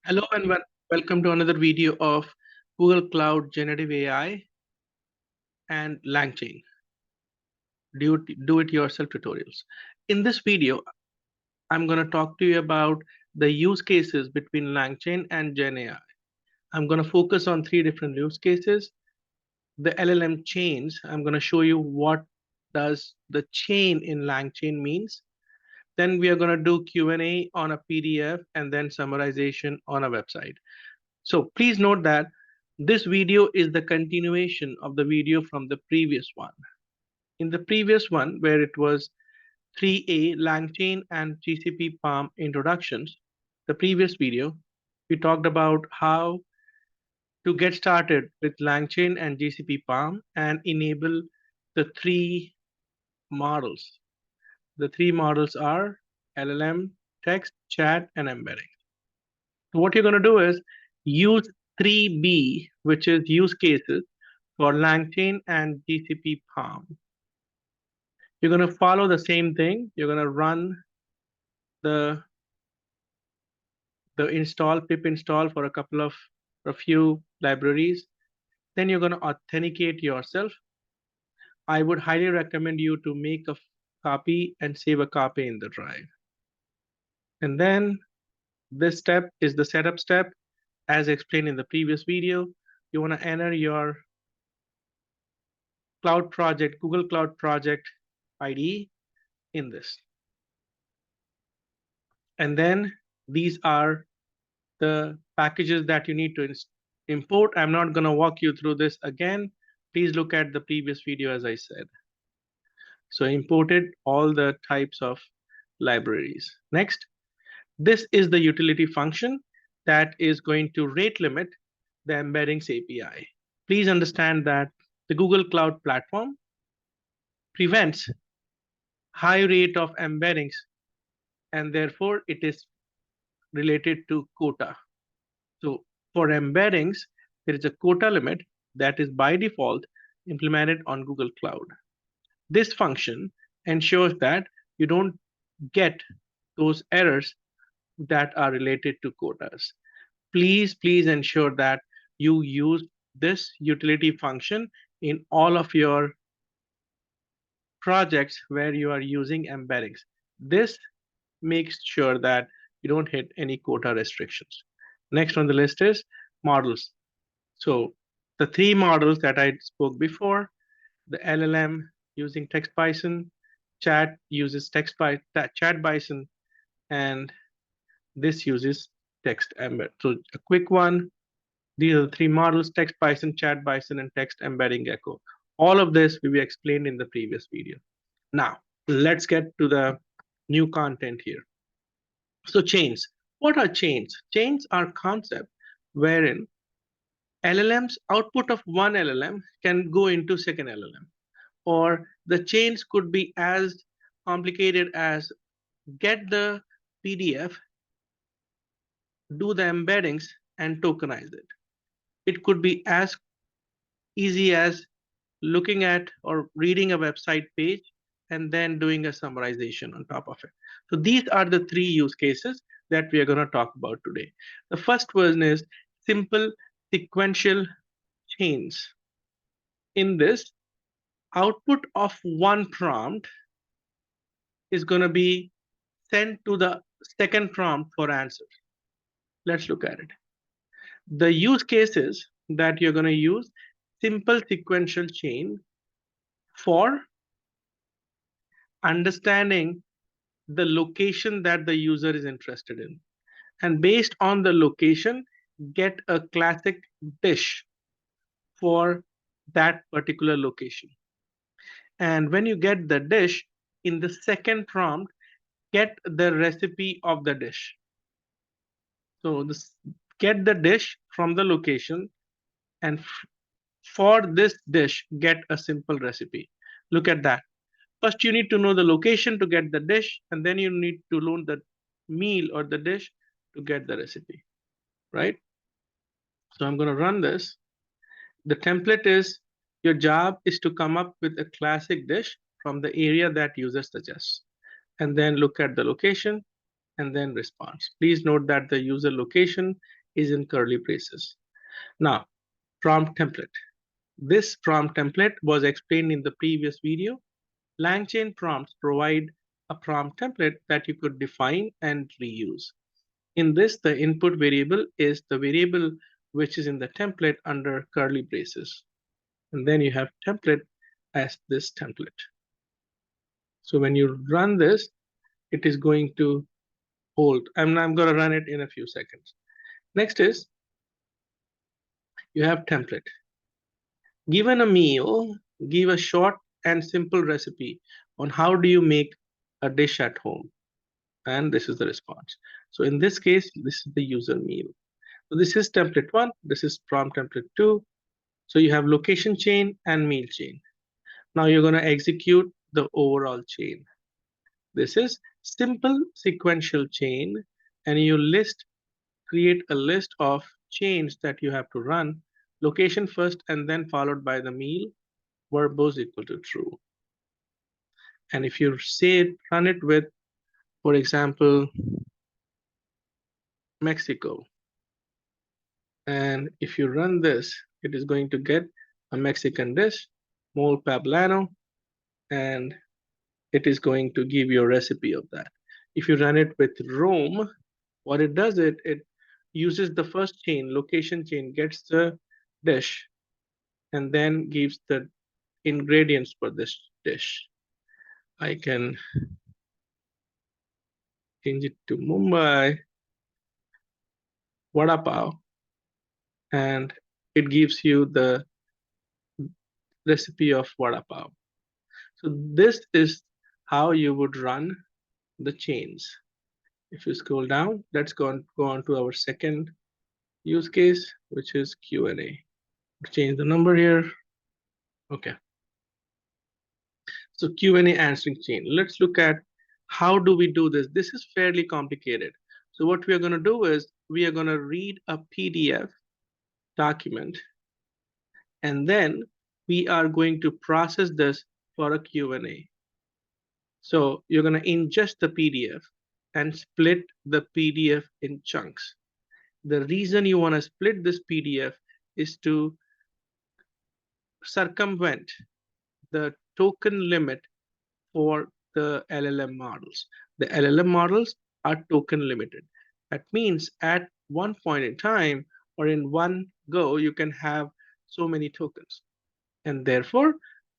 Hello and welcome to another video of Google Cloud Generative AI and LangChain do-it-yourself tutorials. In this video, I'm going to talk to you about the use cases between LangChain and GenAI. I'm going to focus on three different use cases. The LLM chains, I'm going to show you what does the chain in LangChain means. Then we are going to do Q&A on a PDF and then summarization on a website. So please note that this video is the continuation of the video from the previous one. In the previous one, where it was 3A LangChain and GCP PaLM introductions, the previous video, we talked about how to get started with LangChain and GCP PaLM and enable the three models. The three models are LLM, text, chat, and embedding. So what you're going to do is use 3B, which is use cases for LangChain and GCP PaLM. You're going to follow the same thing. You're going to run the pip install for a few libraries. Then you're going to authenticate yourself. I would highly recommend you to make a copy and save a copy in the drive. And then this step is the setup step. As explained in the previous video, you want to enter your cloud project, Google Cloud Project ID in this. And then these are the packages that you need to import. I'm not going to walk you through this again. Please look at the previous video, as I said. So imported all the types of libraries. Next, this is the utility function that is going to rate limit the embeddings API. Please understand that the Google Cloud Platform prevents high rate of embeddings, and therefore it is related to quota. So for embeddings, there is a quota limit that is by default implemented on Google Cloud. This function ensures that you don't get those errors that are related to quotas. Please ensure that you use this utility function in all of your projects where you are using embeddings. This makes sure that you don't hit any quota restrictions. Next on the list is models. So the three models that I spoke before, the LLM using text-bison, chat uses chat-bison, and this uses text embed. So a quick one, these are the three models, text-bison, chat-bison, and text embedding gecko. All of this will be explained in the previous video. Now, let's get to the new content here. So chains. What are chains? Chains are concepts wherein LLMs, output of one LLM can go into second LLM. Or the chains could be as complicated as get the PDF, do the embeddings, and tokenize it. It could be as easy as looking at or reading a website page and then doing a summarization on top of it. So these are the three use cases that we are going to talk about today. The first one is simple sequential chains. In this, output of one prompt is going to be sent to the second prompt for answers. Let's look at it. The use cases that you're going to use simple sequential chain for understanding the location that the user is interested in. And based on the location, get a classic dish for that particular location. And when you get the dish, in the second prompt, get the recipe of the dish. So get the dish from the location, and for this dish, get a simple recipe. Look at that. First, you need to know the location to get the dish, and then you need to learn the meal or the dish to get the recipe, right? So I'm going to run this. The template is your job is to come up with a classic dish from the area that user suggests, and then look at the location and then response. Please note that the user location is in curly braces. Now, prompt template. This prompt template was explained in the previous video. LangChain prompts provide a prompt template that you could define and reuse. In this, the input variable is the variable which is in the template under curly braces. And then you have template as this template. So when you run this, it is going to hold. I'm going to run it in a few seconds. Next is you have template. Given a meal, give a short and simple recipe on how do you make a dish at home. And this is the response. So in this case, this is the user meal. So this is template 1, this is prompt template 2. So you have location chain and meal chain. Now you're going to execute the overall chain. This is simple sequential chain, and you create a list of chains that you have to run, location first and then followed by the meal, verbose equal to true. And if you say run it with, for example, Mexico, and if you run this, it is going to get a Mexican dish, mole poblano, and it is going to give you a recipe of that. If you run it with Rome, what it does, it uses the first chain, location chain, gets the dish, and then gives the ingredients for this dish. I can change it to Mumbai Vada Pav, and it gives you the recipe of Vada Pav. So this is how you would run the chains. If you scroll down, let's go on to our second use case, which is Q&A. Change the number here. Okay. So Q&A answering chain. Let's look at how do we do this. This is fairly complicated. So what we are going to do is we are going to read a PDF document, and then we are going to process this for a Q&A. So you're going to ingest the PDF and split the PDF in chunks. The reason you want to split this PDF is to circumvent the token limit for the LLM models. The LLM models are token limited. That means at one point in time or in one go, you can have so many tokens. And therefore,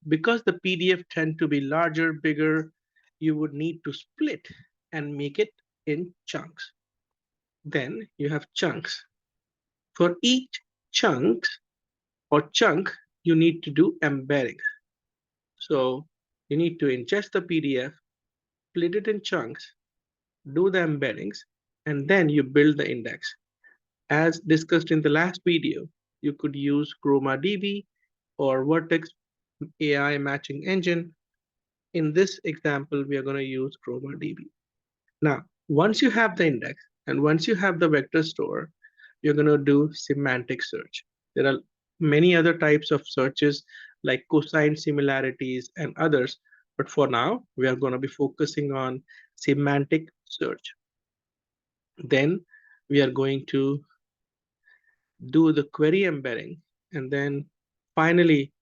because the PDF tend to be larger, bigger, you would need to split and make it in chunks. Then you have chunks. For each chunk, you need to do embeddings. So you need to ingest the PDF, split it in chunks, do the embeddings, and then you build the index. As discussed in the last video, you could use ChromaDB or Vertex AI matching engine. In this example, we are going to use ChromaDB. Now, once you have the index and once you have the vector store, you're going to do semantic search. There are many other types of searches like cosine similarities and others, but for now, we are going to be focusing on semantic search. Then we are going to do the query embedding, and then finally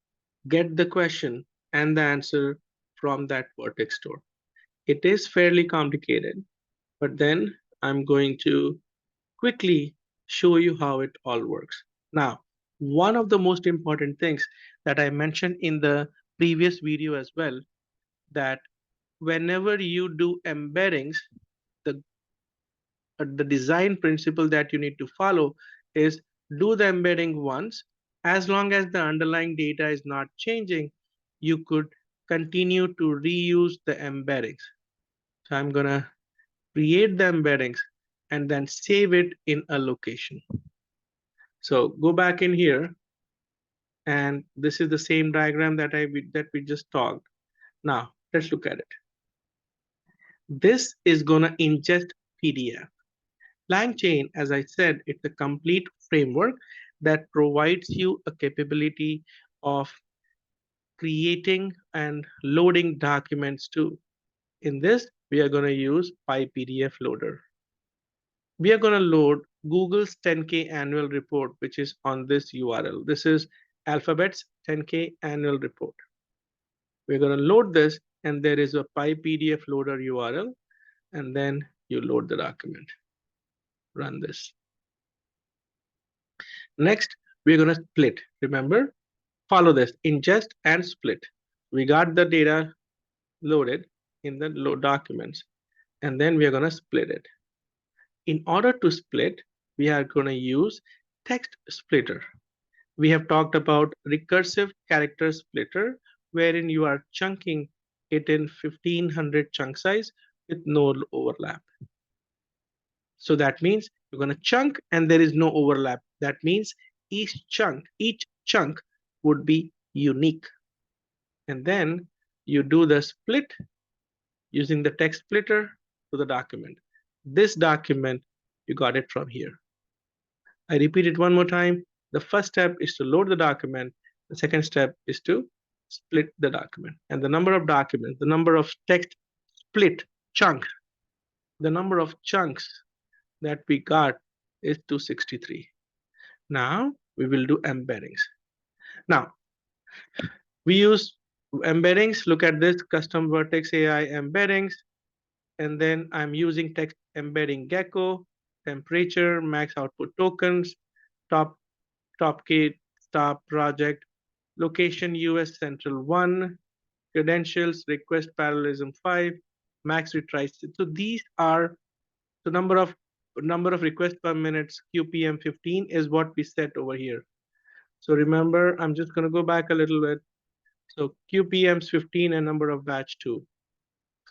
get the question and the answer from that Vertex store. It is fairly complicated, but then I'm going to quickly show you how it all works. Now, one of the most important things that I mentioned in the previous video as well, that whenever you do embeddings, the the design principle that you need to follow is do the embedding once. As long as the underlying data is not changing, you could continue to reuse the embeddings. So I'm going to create the embeddings and then save it in a location. So go back in here, and this is the same diagram that we just talked. Now let's look at it. This is going to ingest PDF. LangChain, as I said, it's a complete framework that provides you a capability of creating and loading documents too. In this, we are going to use PyPDF loader. we are going to load Google's 10K annual report, which is on this URL. This is Alphabet's 10K annual report. We're going to load this, and there is a PyPDF loader URL, and then you load the document. Run this. Next, we're going to split. Remember, follow this, ingest and split. We got the data loaded in the load documents, and then we are going to split it. In order to split, we are going to use text splitter. We have talked about recursive character splitter, wherein you are chunking it in 1500 chunk size with no overlap. So that means you're going to chunk and there is no overlap. That means each chunk would be unique. And then you do the split using the text splitter to the document. This document, you got it from here. I repeat it one more time. The first step is to load the document. The second step is to split the document. And the number of documents, the number of text split chunks, the number of chunks that we got is 263. Now we will do embeddings. Now we use embeddings. Look at this custom Vertex AI embeddings. And then I'm using text embedding gecko, temperature, max output tokens, top key, stop project, location US Central 1, credentials, request parallelism 5, max retries. So these are the number of requests per minute, QPM 15 is what we set over here. So remember, I'm just going to go back a little bit. So QPM's 15 and number of batch 2.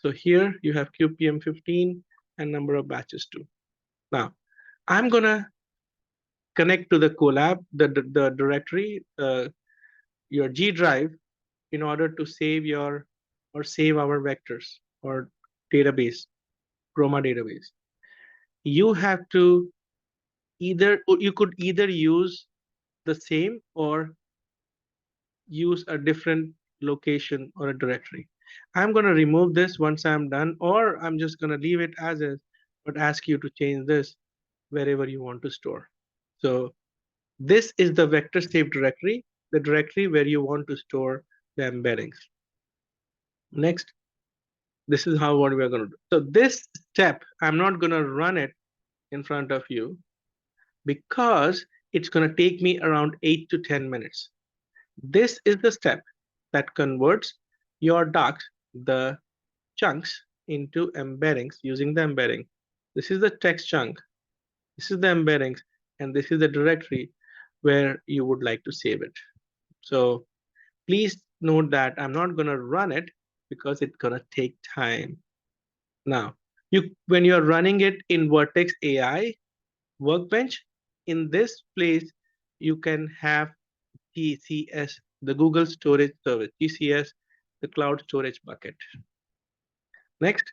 So here you have QPM 15 and number of batches 2. Now, I'm going to connect to the collab, the directory, your G drive, in order to save our vectors or database, Chroma database. You have to you could either use the same or use a different location or a directory. I'm going to remove this once I'm done, or I'm just going to leave it as is, but ask you to change this wherever you want to store. So this is the vector save directory, the directory where you want to store the embeddings. Next, this is what we're going to do. So this step, I'm not going to run it in front of you because it's going to take me around 8 to 10 minutes. This is the step that converts your docs, the chunks, into embeddings using the embedding. This is the text chunk. This is the embeddings, and this is the directory where you would like to save it. So please note that I'm not going to run it because it's going to take time. Now, when you're running it in Vertex AI Workbench, in this place, you can have GCS, the Google Storage Service, GCS, the Cloud Storage Bucket. Next,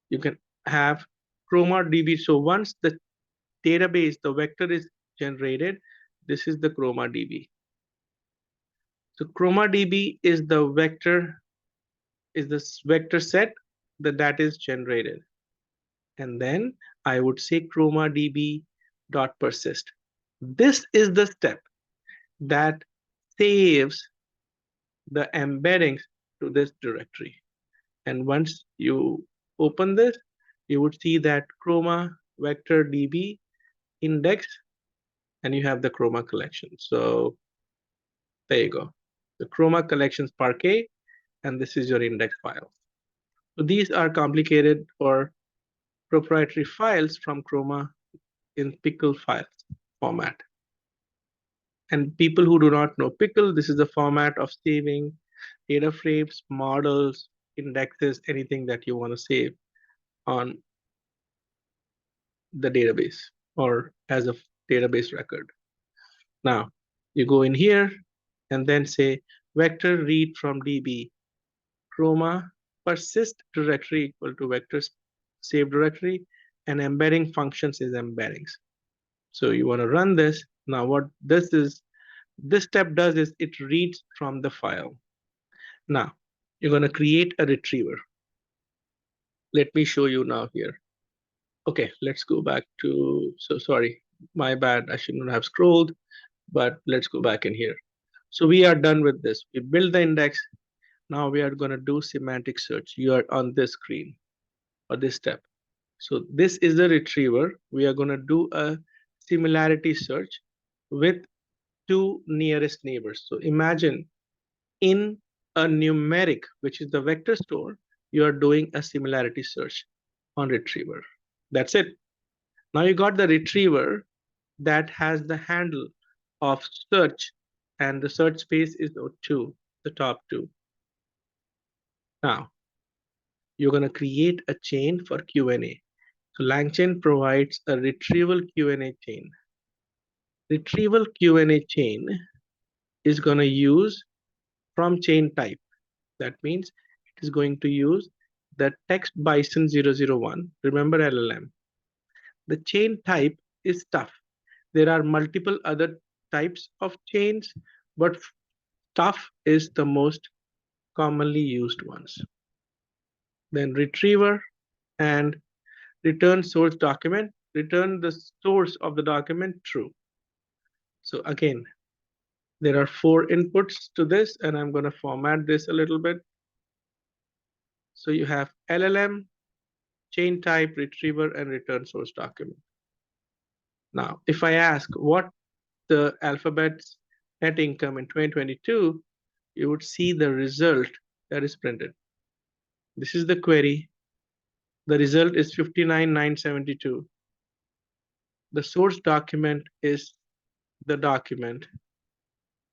you can have Chroma DB. So once the database, the vector is generated, this is the Chroma DB. So Chroma DB is the vector, is this vector set that is generated. And then I would say Chroma DB dot persist. This is the step that saves the embeddings to this directory. And once you open this, you would see that Chroma vector DB index, and you have the Chroma collection. So there you go. The Chroma collections parquet, and this is your index file. So these are complicated or proprietary files from Chroma in pickle files format. And people who do not know pickle, this is the format of saving data frames, models, indexes, anything that you want to save on the database or as a database record. Now, you go in here and then say vector read from DB, Chroma persist directory equal to vector save directory, and embedding functions is embeddings. So you want to run this. Now what this step does is it reads from the file. Now you're going to create a retriever. Let me show you now here. Okay, let's go back to, so sorry, my bad, I shouldn't have scrolled, but let's go back in here. So we are done with this. We build the index. Now we are going to do semantic search. You are on this screen or this step. So this is the retriever. We are going to do a similarity search with two nearest neighbors. So imagine in a numeric, which is the vector store, you are doing a similarity search on retriever. That's it. Now you got the retriever that has the handle of search, and the search space is the two, the top two. Now you're going to create a chain for Q&A. So LangChain provides a retrieval Q&A chain. Retrieval Q&A chain is going to use from chain type. That means it is going to use the text-bison 001. Remember LLM. The chain type is tough. There are multiple other types of chains, but tough is the most commonly used ones. Then retriever and return source document. Return the source of the document true. So again, there are 4 inputs to this, and I'm going to format this a little bit. So you have LLM, chain type, retriever, and return source document. Now, if I ask what the Alphabet's net income in 2022, you would see the result that is printed. This is the query. The result is 59,972. The source document is the document.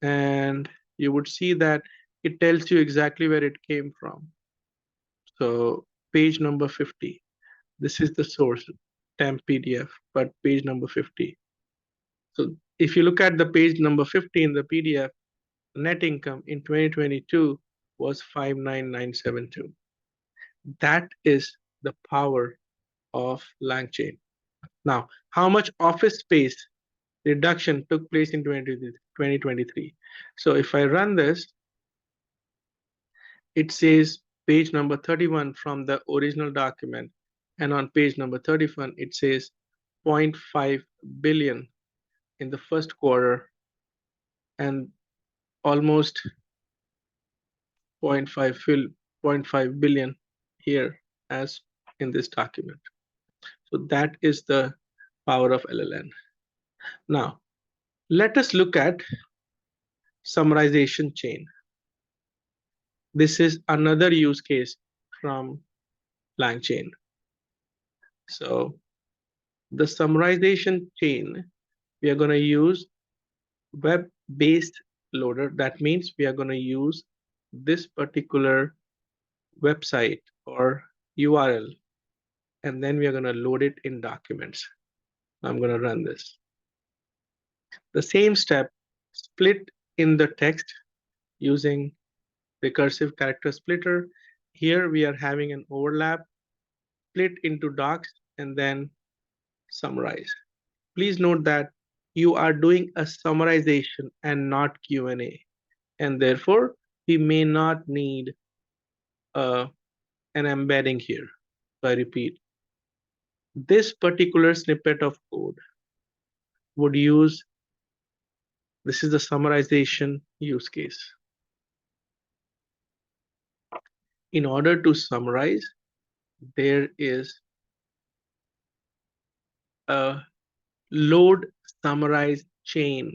And you would see that it tells you exactly where it came from. So page number 50. This is the source, temp PDF, but page number 50. So if you look at the page number 50 in the PDF, net income in 2022 was 59972. That is the power of LangChain. Now, how much office space reduction took place in 2023? So if I run this, it says page number 31 from the original document. And on page number 31, it says 0.5 billion in the first quarter and almost 0.5 billion here as in this document. So that is the power of LLM. Now, let us look at summarization chain. This is another use case from LangChain. So the summarization chain, we are going to use web-based loader. That means we are going to use this particular website or URL, and then we are going to load it in documents. I'm going to run this. The same step, split in the text using recursive character splitter. Here we are having an overlap, split into docs, and then summarize. Please note that you are doing a summarization and not Q&A, and therefore we may not need an embedding here. So I repeat, this particular snippet of code would use, this is the summarization use case. In order to summarize, there is a load summarize chain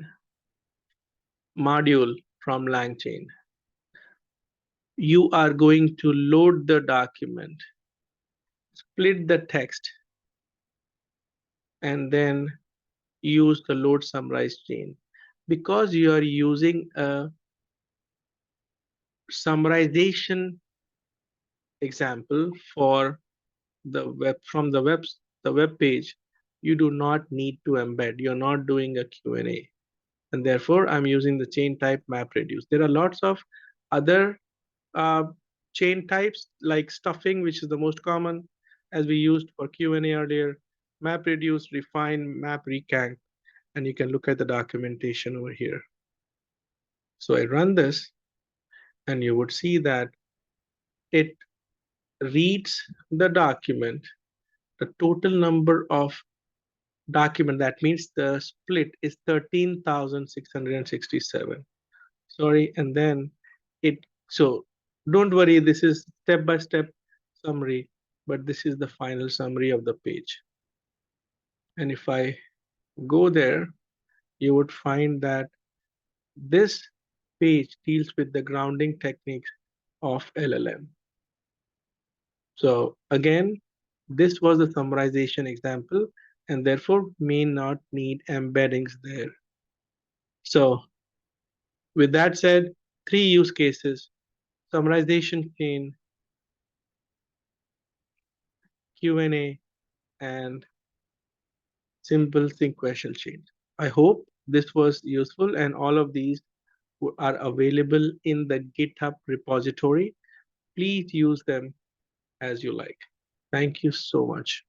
module from LangChain. You are going to load the document, split the text, and then use the load summarize chain. Because you are using a summarization example for the web page, you do not need to embed. You're not doing a Q&A. And therefore, I'm using the chain type map reduce. There are lots of other chain types like stuffing, which is the most common, as we used for Q&A earlier, map reduce, refine, map recanc, and you can look at the documentation over here. So I run this, and you would see that it reads the document The total number of document, that means the split is 13,667. Sorry, and then so don't worry, this is step by step summary, but this is the final summary of the page. And if I go there, you would find that this page deals with the grounding techniques of LLM. So again, this was the summarization example and therefore may not need embeddings there. So with that said, 3 use cases: summarization chain, Q&A, and simple sequential chain. I hope this was useful, and all of these are available in the GitHub repository. Please use them as you like. Thank you so much.